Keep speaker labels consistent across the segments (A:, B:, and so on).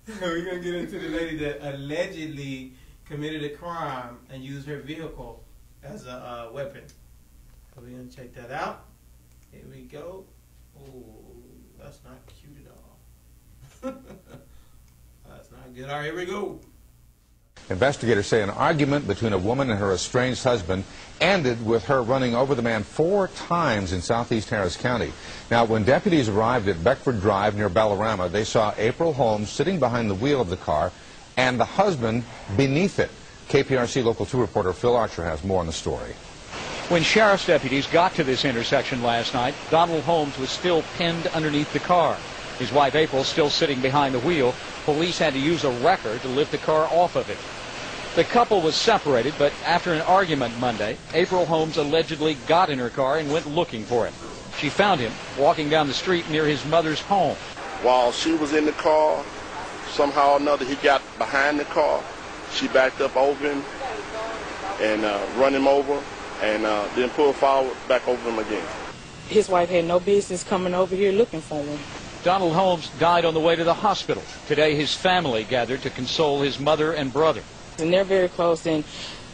A: We're going to get into the lady that allegedly committed a crime and used her vehicle as a weapon. So we're going to check that out. Here we go. Oh, that's not cute at all. That's not good. All right, here we go.
B: Investigators say an argument between a woman and her estranged husband ended with her running over the man 4 times in southeast Harris County. Now, when deputies arrived at Beckford Drive near Ballarama, they saw April Holmes sitting behind the wheel of the car and the husband beneath it. KPRC Local 2 reporter Phil Archer has more on the story.
C: When sheriff's deputies got to this intersection last night, Donald Holmes was still pinned underneath the car. His wife April still sitting behind the wheel. Police had to use a wrecker to lift the car off of it. The couple was separated, but after an argument Monday, April Holmes allegedly got in her car and went looking for him. She found him walking down the street near his mother's home.
D: While she was in the car, somehow or another he got behind the car. She backed up over him and run him over and then pulled forward back over him again.
E: His wife had no business coming over here looking for him.
C: Donald Holmes died on the way to the hospital. Today his family gathered to console his mother and brother.
E: And they're very close, and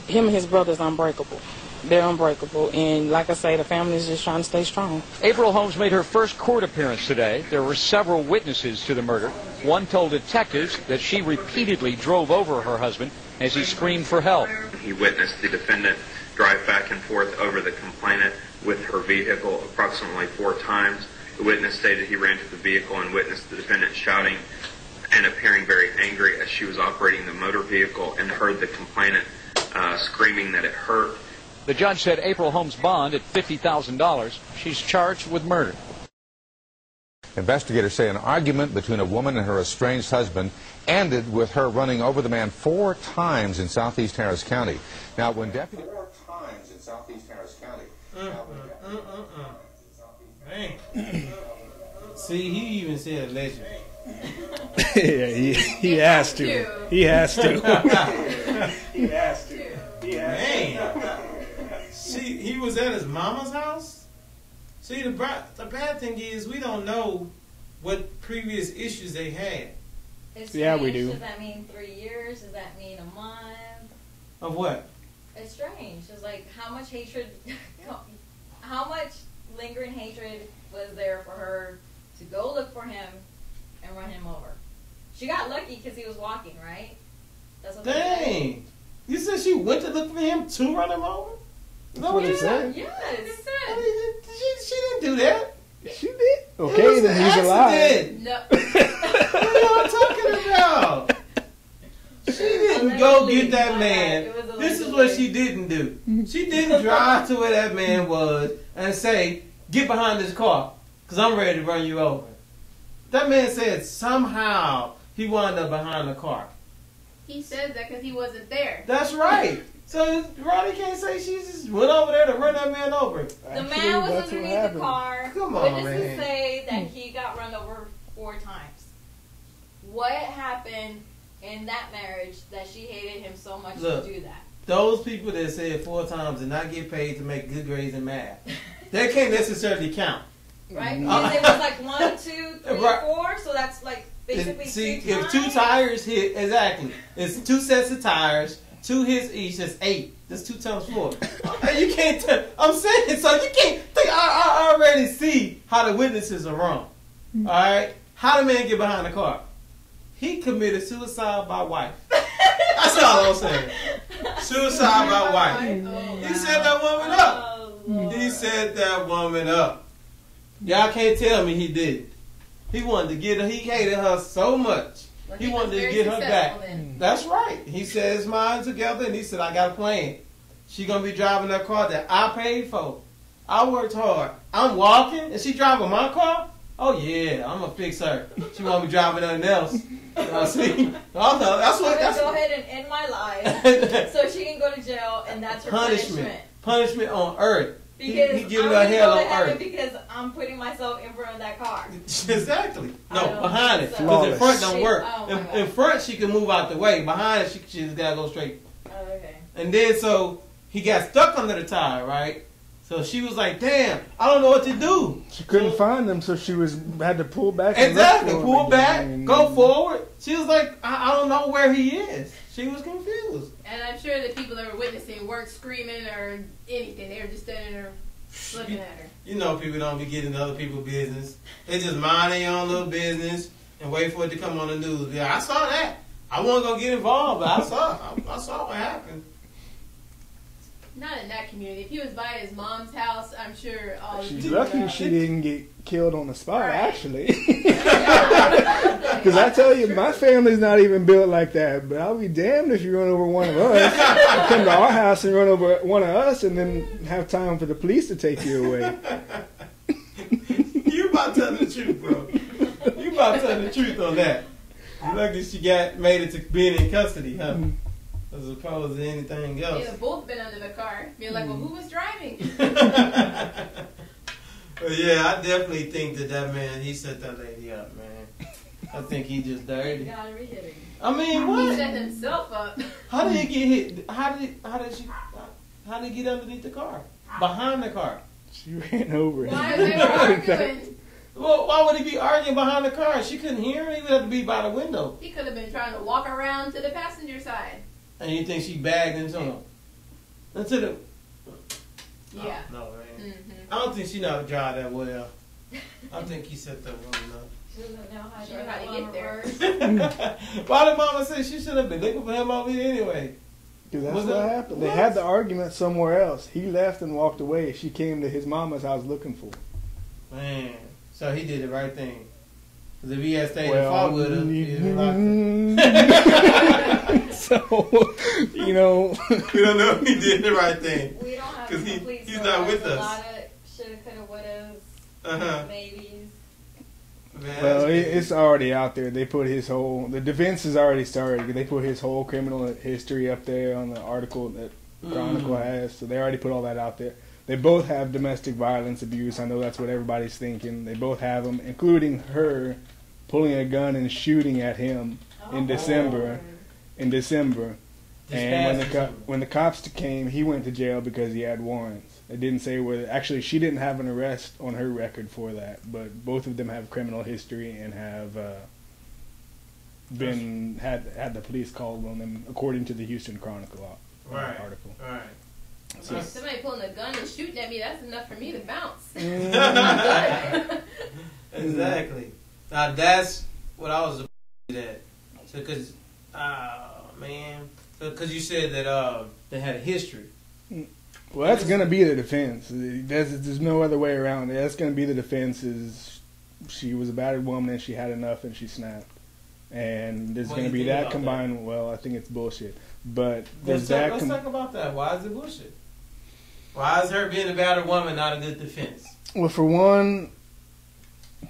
E: him and his brother's unbreakable. They're unbreakable, and like I say, the family is just trying to stay strong.
C: April Holmes made her first court appearance today. There were several witnesses to the murder. One told detectives that she repeatedly drove over her husband as he screamed for help.
F: He witnessed the defendant drive back and forth over the complainant with her vehicle approximately 4 times. The witness stated he ran to the vehicle and witnessed the defendant shouting and appearing very angry as she was operating the motor vehicle and heard the complainant screaming that it hurt.
C: The judge said April Holmes' bond at $50,000. She's charged with murder.
B: Investigators say an argument between a woman and her estranged husband ended with her running over the man 4 times in southeast Harris County. Now, when deputies... 4 times in southeast Harris County.
A: See, he even said allegedly.
G: Yeah, he has to. He has to. He has to.
A: Man. See, he was at his mama's house? See, the bad thing is we don't know what previous issues they had.
G: Yeah, we do.
H: Does that mean 3 years? Does that mean a month?
A: Of what?
H: It's strange. It's like how much hatred, how much lingering hatred was there for her to go look for him and run him over? She got lucky because he was walking, right? That's what
A: Dang. You said she went to look for him to run him over?
G: That's what it said.
H: Yes.
A: She didn't do that.
G: She did. Okay, then he's alive.
H: No.
A: What are y'all talking about? She didn't go get that man. This is what she didn't do. She didn't drive to where that man was and say, get behind this car, because I'm ready to run you over. That man said somehow he wound up behind the car.
I: He said that because he wasn't there.
A: That's right. So Ronnie can't say she just went over there to run that man over.
H: The man was underneath the car.
A: Come on,
H: Witnesses
A: man.
H: say that he got run over 4 times. What happened in that marriage that she hated him so much to do that?
A: Those people that said 4 times did not get paid to make good grades in math. That can't necessarily count.
H: Right? Because it was like 1, 2, 3, 4, so that's like basically
A: see,
H: 2 times.
A: if 2 tires hit, exactly, it's 2 sets of tires, 2 hits each, that's 8. That's 2 times 4. You can't tell. I'm saying, so you can't think. I already see how the witnesses are wrong. All right? How the man get behind the car? He committed suicide by wife. That's all I'm saying. Suicide by wife. He set that woman up. He set that woman up. Y'all can't tell me he didn't. He wanted to get her. He hated her so much. He wanted to get her back. That's right. He set his mind together and he said, I got a plan. She going to be driving that car that I paid for. I worked hard. I'm walking and she driving my car? Oh yeah, I'm going to fix her. She want me driving nothing else. See? Also, that's what.
H: I'm gonna go ahead and end my life so she can go to jail, and that's her punishment.
A: Punishment on earth.
H: Because
A: he giving her hell on earth.
H: Because I'm putting myself in front of that car.
A: Exactly. No, behind it. Because in front don't work. In front she can move out the way. Behind it she just gotta go straight.
H: Oh, okay.
A: And then so he got stuck under the tire, right? So she was like, "Damn, I don't know what to do."
G: She couldn't find them, so she had to pull back. And
A: Exactly,
G: look for
A: pull
G: him
A: back,
G: again.
A: go forward. She was like, I don't know where he is. She was confused.
I: And I'm sure the people that were witnessing weren't screaming or anything. They were just standing there looking at her.
A: You know, people don't be getting other people's business. They just mind their own little business and wait for it to come on the news. Yeah, I saw that. I wasn't gonna get involved, but I saw what happened.
I: Not in that community. If he was by his mom's house, I'm sure all
G: She's
I: the
G: lucky she didn't get killed on the spot,
I: Right.
G: actually. Because I tell you, my family's not even built like that. But I'll be damned if you run over one of us. You come to our house and run over one of us and then have time for the police to take you away.
A: You about telling the truth, bro. You about telling the truth on that. You lucky she made it to being in custody, huh? As opposed to anything else.
I: They'd have both been under the car. Being like, well, who was driving?
A: But yeah, I definitely think that man, he set that lady up, man. I think he just dirty.
H: Gotta be hitting.
A: I mean,
I: He
A: what?
I: set himself up.
A: How did he get hit? How did he get underneath the car? Behind the car?
G: She ran over him.
I: Why they were arguing?
A: Well, why would he be arguing behind the car? She couldn't hear him. He would have to be by the window.
I: He could have been trying to walk around to the passenger side.
A: And you think she bagged into him? Into the...
I: Yeah.
A: Oh, no, man.
I: Mm-hmm.
A: I don't think she know how to drive that well. I think he set that woman
H: She doesn't know how
I: She knew how to get there.
A: up. Why did Mama say she should have been looking for him over here anyway?
G: Because that's
A: Was
G: what
A: it-
G: happened. They
A: what?
G: had the argument somewhere else. He left and walked away. She came to his mama's house looking for him.
A: Man, so he did the right thing. Because if he had stayed
G: Well,
A: and fought with her, he'd have locked her.
G: So, you know.
A: We don't know if he did the right thing.
H: We don't have
A: 'Cause
H: a complete
A: he's
H: story.
A: not with
H: There's
A: us.
H: A lot of shoulda, coulda, wouldas,
A: Uh-huh.
H: maybes.
A: Man,
G: Well,
A: that's
G: it's already out there. They put the defense has already started. They put his whole criminal history up there on the article that Chronicle has. So they already put all that out there. They both have domestic violence abuse. I know that's what everybody's thinking. They both have them, including her pulling a gun and shooting at him in December. And when the cops came, he went to jail because he had warrants. It didn't say whether. Actually, she didn't have an arrest on her record for that, but both of them have criminal history and have had the police called on them, according to the Houston Chronicle article.
A: Right.
G: So,
I: If somebody pulling a gun and shooting at me, that's enough for me to bounce.
A: Exactly. Now that's what I was at. So, because, man, because you said that they had a history.
G: well, that's going to be the defense. There's no other way around it. That's going to be the defense. Is she was a battered woman and she had enough and she snapped. And there's
A: What
G: going to
A: do you
G: be
A: think
G: that
A: about
G: combined. Well, I think it's bullshit. But there's
A: Let's talk about that. Why is it bullshit? Why is her being a battered woman not a good defense?
G: Well, for one,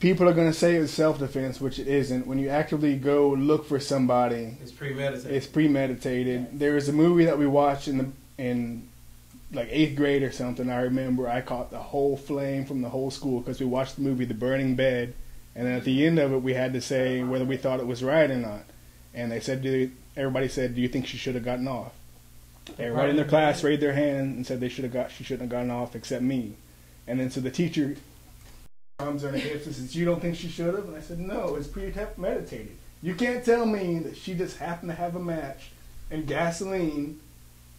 G: people are going to say it's self-defense, which it isn't. When you actively go look for somebody,
A: It's premeditated.
G: it's premeditated. There was a movie that we watched in like 8th grade or something. I remember I caught the whole flame from the whole school because we watched the movie The Burning Bed, and then at the end of it, we had to say whether we thought it was right or not. And they said, everybody said, "Do you think she should have gotten off?" Everybody in their class raised their hand and said she shouldn't have gotten off except me. And then so the teacher arms on her hips and says, "You don't think she should have?" And I said, "No, it's premeditated. You can't tell me that she just happened to have a match and gasoline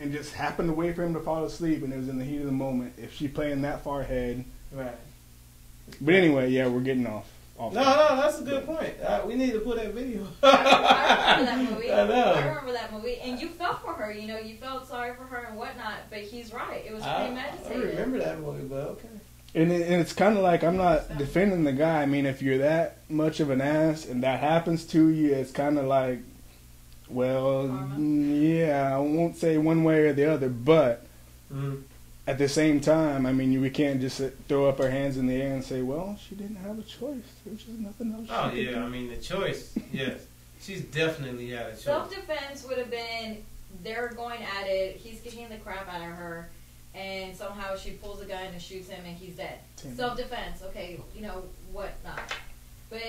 G: and just happened to wait for him to fall asleep and it was in the heat of the moment. If she playing that far ahead."
A: Right.
G: But anyway, yeah, we're getting off.
A: No, that's a good point. We need to put that video.
H: I remember that movie.
A: I know.
H: I remember that movie. And you felt for her. You know, you felt sorry for her and whatnot. But he's right. It was
A: I
H: premeditated.
A: remember that movie, but okay.
G: And it's kind of like, I'm not defending the guy. I mean, if you're that much of an ass and that happens to you, it's kind of like, well, yeah, I won't say one way or the other, but at the same time, I mean, we can't just throw up our hands in the air and say, well, she didn't have a choice. There's just nothing else
A: Oh,
G: she could
A: yeah,
G: do.
A: I mean, the choice, yes. She's definitely had a choice.
H: Self-defense would have been, they're going at it, he's kicking the crap out of her, and somehow she pulls a gun and shoots him and he's dead. Self-defense, okay, you know, whatnot. But